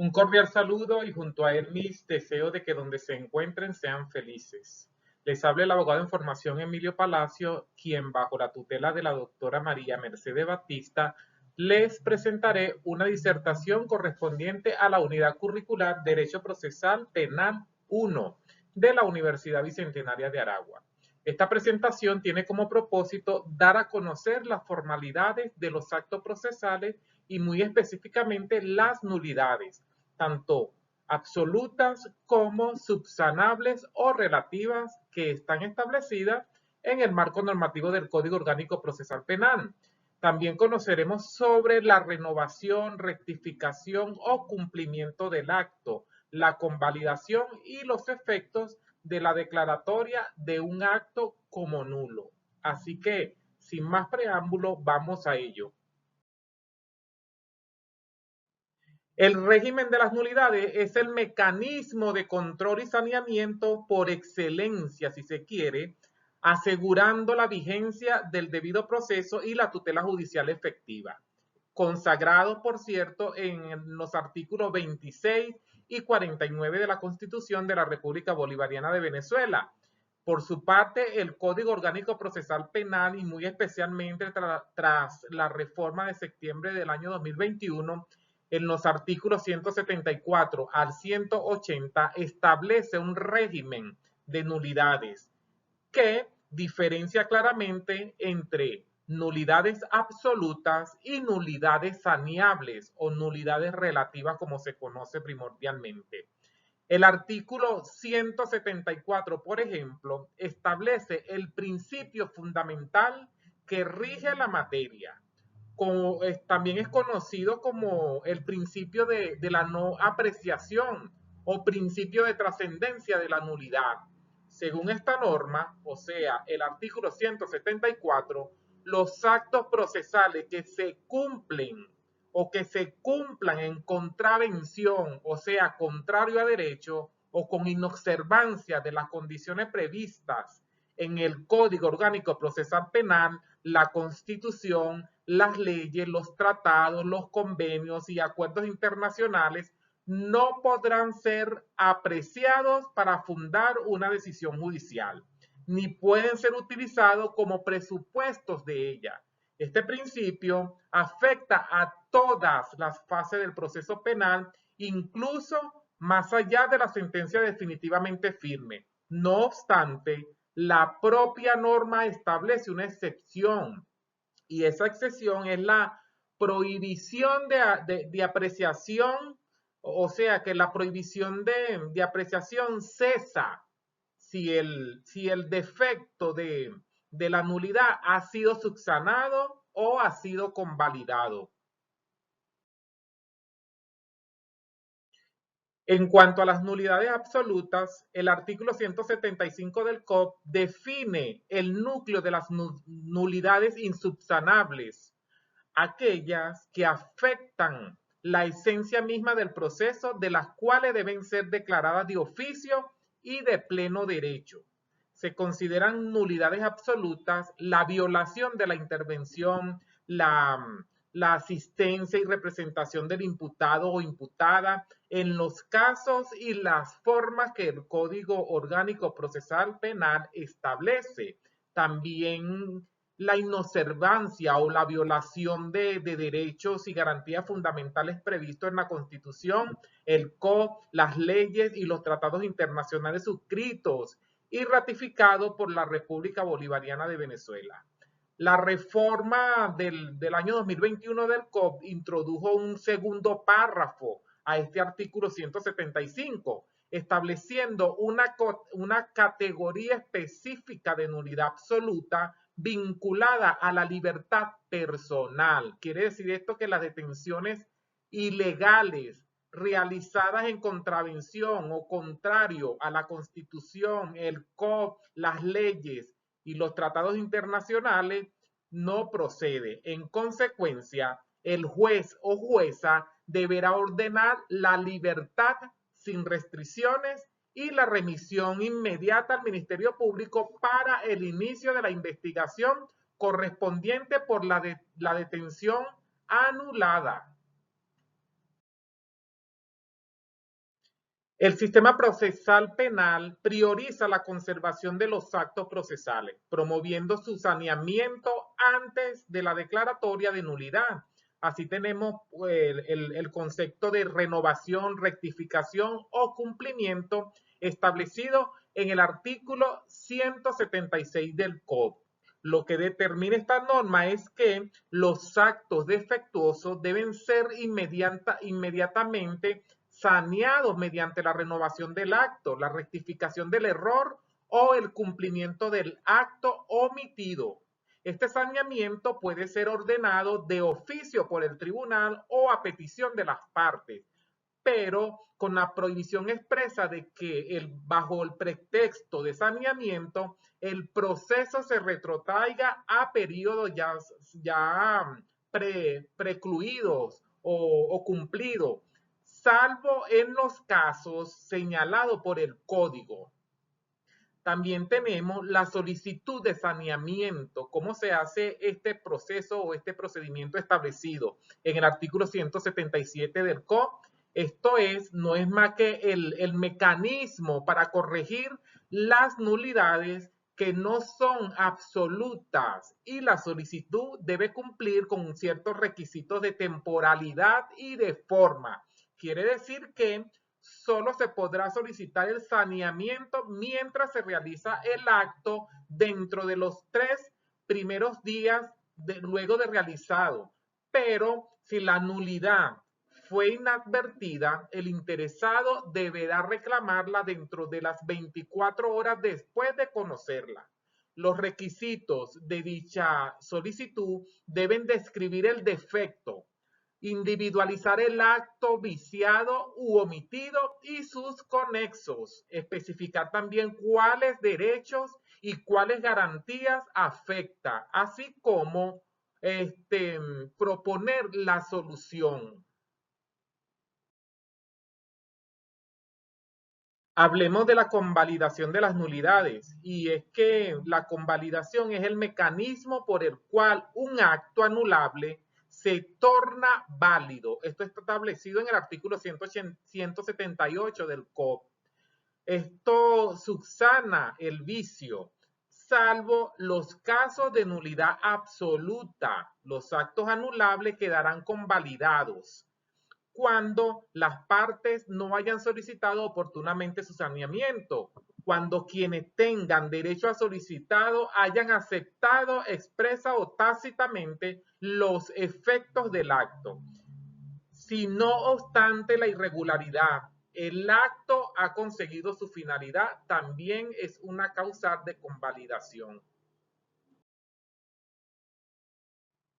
Un cordial saludo y junto a él mis deseos de que donde se encuentren sean felices. Les habla el abogado en formación Emilio Palacio, quien bajo la tutela de la doctora María Mercedes Batista les presentaré una disertación correspondiente a la unidad curricular Derecho Procesal Penal 1 de la Universidad Bicentenaria de Aragua. Esta presentación tiene como propósito dar a conocer las formalidades de los actos procesales y muy específicamente las nulidades, tanto absolutas como subsanables o relativas que están establecidas en el marco normativo del Código Orgánico Procesal Penal. También conoceremos sobre la renovación, rectificación o cumplimiento del acto, la convalidación y los efectos de la declaratoria de un acto como nulo. Así que, sin más preámbulo, vamos a ello. El régimen de las nulidades es el mecanismo de control y saneamiento por excelencia, si se quiere, asegurando la vigencia del debido proceso y la tutela judicial efectiva, consagrado, por cierto, en los artículos 26 y 49 de la Constitución de la República Bolivariana de Venezuela. Por su parte, el Código Orgánico Procesal Penal y muy especialmente tras la reforma de septiembre del año 2021, en los artículos 174 al 180 establece un régimen de nulidades que diferencia claramente entre nulidades absolutas y nulidades saneables o nulidades relativas como se conoce primordialmente. El artículo 174, por ejemplo, establece el principio fundamental que rige la materia. También es conocido como el principio de la no apreciación o principio de trascendencia de la nulidad. Según esta norma, o sea, el artículo 174, los actos procesales que se cumplen o que se cumplan en contravención, o sea, contrario a derecho o con inobservancia de las condiciones previstas en el Código Orgánico Procesal Penal, la Constitución, las leyes, los tratados, los convenios y acuerdos internacionales, no podrán ser apreciados para fundar una decisión judicial, ni pueden ser utilizados como presupuestos de ella. Este principio afecta a todas las fases del proceso penal, incluso más allá de la sentencia definitivamente firme. No obstante, la propia norma establece una excepción y esa excepción es la prohibición de apreciación, o sea que la prohibición de apreciación cesa si el defecto de la nulidad ha sido subsanado o ha sido convalidado. En cuanto a las nulidades absolutas, el artículo 175 del COP define el núcleo de las nulidades insubsanables, aquellas que afectan la esencia misma del proceso, de las cuales deben ser declaradas de oficio y de pleno derecho. Se consideran nulidades absolutas la violación de la intervención, la asistencia y representación del imputado o imputada en los casos y las formas que el Código Orgánico Procesal Penal establece. También la inobservancia o la violación de derechos y garantías fundamentales previstos en la Constitución, el COP, las leyes y los tratados internacionales suscritos y ratificados por la República Bolivariana de Venezuela. La reforma del año 2021 del COP introdujo un segundo párrafo a este artículo 175, estableciendo una categoría específica de nulidad absoluta vinculada a la libertad personal. Quiere decir esto que las detenciones ilegales realizadas en contravención o contrario a la Constitución, el COP, las leyes y los tratados internacionales no procede. En consecuencia, el juez o jueza deberá ordenar la libertad sin restricciones y la remisión inmediata al Ministerio Público para el inicio de la investigación correspondiente por la detención anulada. El sistema procesal penal prioriza la conservación de los actos procesales, promoviendo su saneamiento antes de la declaratoria de nulidad. Así tenemos el concepto de renovación, rectificación o cumplimiento establecido en el artículo 176 del COD. Lo que determina esta norma es que los actos defectuosos deben ser inmediatamente saneados mediante la renovación del acto, la rectificación del error o el cumplimiento del acto omitido. Este saneamiento puede ser ordenado de oficio por el tribunal o a petición de las partes, pero con la prohibición expresa de que bajo el pretexto de saneamiento el proceso se retrotraiga a periodos ya precluidos o cumplidos, salvo en los casos señalados por el código. También tenemos la solicitud de saneamiento, cómo se hace este proceso o este procedimiento establecido en el artículo 177 del COD. Esto no es más que el mecanismo para corregir las nulidades que no son absolutas, y la solicitud debe cumplir con ciertos requisitos de temporalidad y de forma. Quiere decir que solo se podrá solicitar el saneamiento mientras se realiza el acto dentro de los 3 primeros días luego de realizado. Pero si la nulidad fue inadvertida, el interesado deberá reclamarla dentro de las 24 horas después de conocerla. Los requisitos de dicha solicitud deben describir el defecto, individualizar el acto viciado u omitido y sus conexos, especificar también cuáles derechos y cuáles garantías afecta, así como proponer la solución. Hablemos de la convalidación de las nulidades, y es que la convalidación es el mecanismo por el cual un acto anulable se torna válido. Esto está establecido en el artículo 178 del COD. Esto subsana el vicio, salvo los casos de nulidad absoluta. Los actos anulables quedarán convalidados cuando las partes no hayan solicitado oportunamente su saneamiento, cuando quienes tengan derecho a solicitado hayan aceptado expresa o tácitamente los efectos del acto. Si no obstante la irregularidad, el acto ha conseguido su finalidad, también es una causa de convalidación.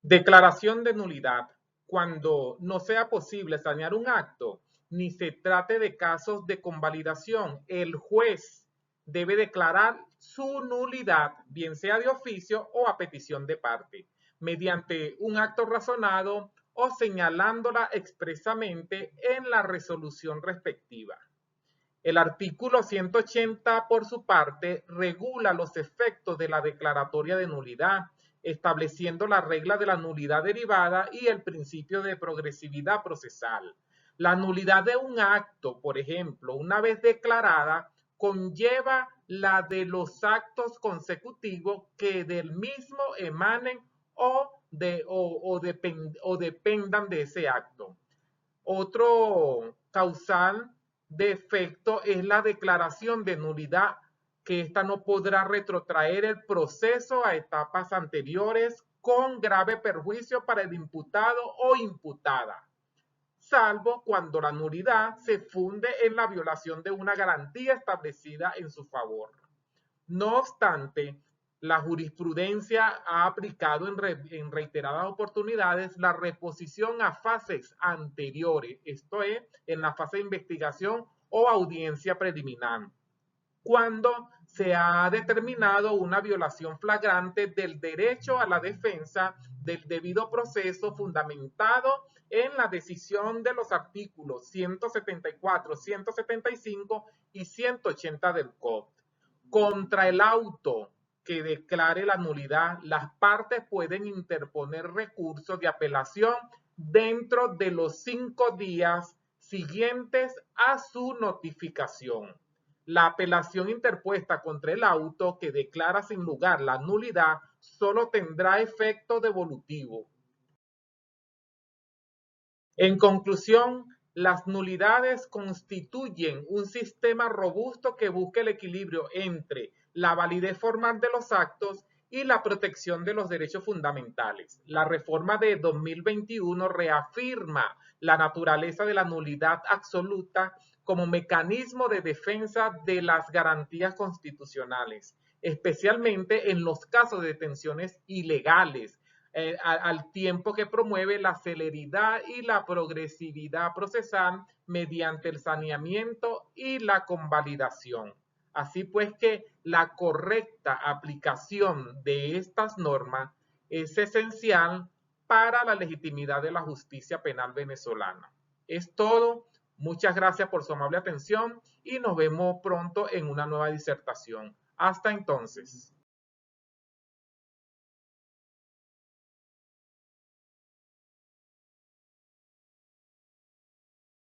Declaración de nulidad. Cuando no sea posible sanear un acto, ni se trate de casos de convalidación, el juez debe declarar su nulidad, bien sea de oficio o a petición de parte, mediante un acto razonado o señalándola expresamente en la resolución respectiva. El artículo 180, por su parte, regula los efectos de la declaratoria de nulidad, estableciendo la regla de la nulidad derivada y el principio de progresividad procesal. La nulidad de un acto, por ejemplo, una vez declarada, conlleva la de los actos consecutivos que del mismo emanen o dependan de ese acto. Otro causal de efecto es la declaración de nulidad, que ésta no podrá retrotraer el proceso a etapas anteriores con grave perjuicio para el imputado o imputada, salvo cuando la nulidad se funde en la violación de una garantía establecida en su favor. No obstante, la jurisprudencia ha aplicado en reiteradas oportunidades la reposición a fases anteriores, esto es, en la fase de investigación o audiencia preliminar, cuando se ha determinado una violación flagrante del derecho a la defensa del debido proceso fundamentado en la decisión de los artículos 174, 175 y 180 del COD. Contra el auto que declare la nulidad, las partes pueden interponer recursos de apelación dentro de los 5 días siguientes a su notificación. La apelación interpuesta contra el auto que declara sin lugar la nulidad solo tendrá efecto devolutivo. En conclusión, las nulidades constituyen un sistema robusto que busca el equilibrio entre la validez formal de los actos y la protección de los derechos fundamentales. La reforma de 2021 reafirma la naturaleza de la nulidad absoluta como mecanismo de defensa de las garantías constitucionales, especialmente en los casos de detenciones ilegales, al tiempo que promueve la celeridad y la progresividad procesal mediante el saneamiento y la convalidación. Así pues que la correcta aplicación de estas normas es esencial para la legitimidad de la justicia penal venezolana. Es todo. Muchas gracias por su amable atención y nos vemos pronto en una nueva disertación. Hasta entonces.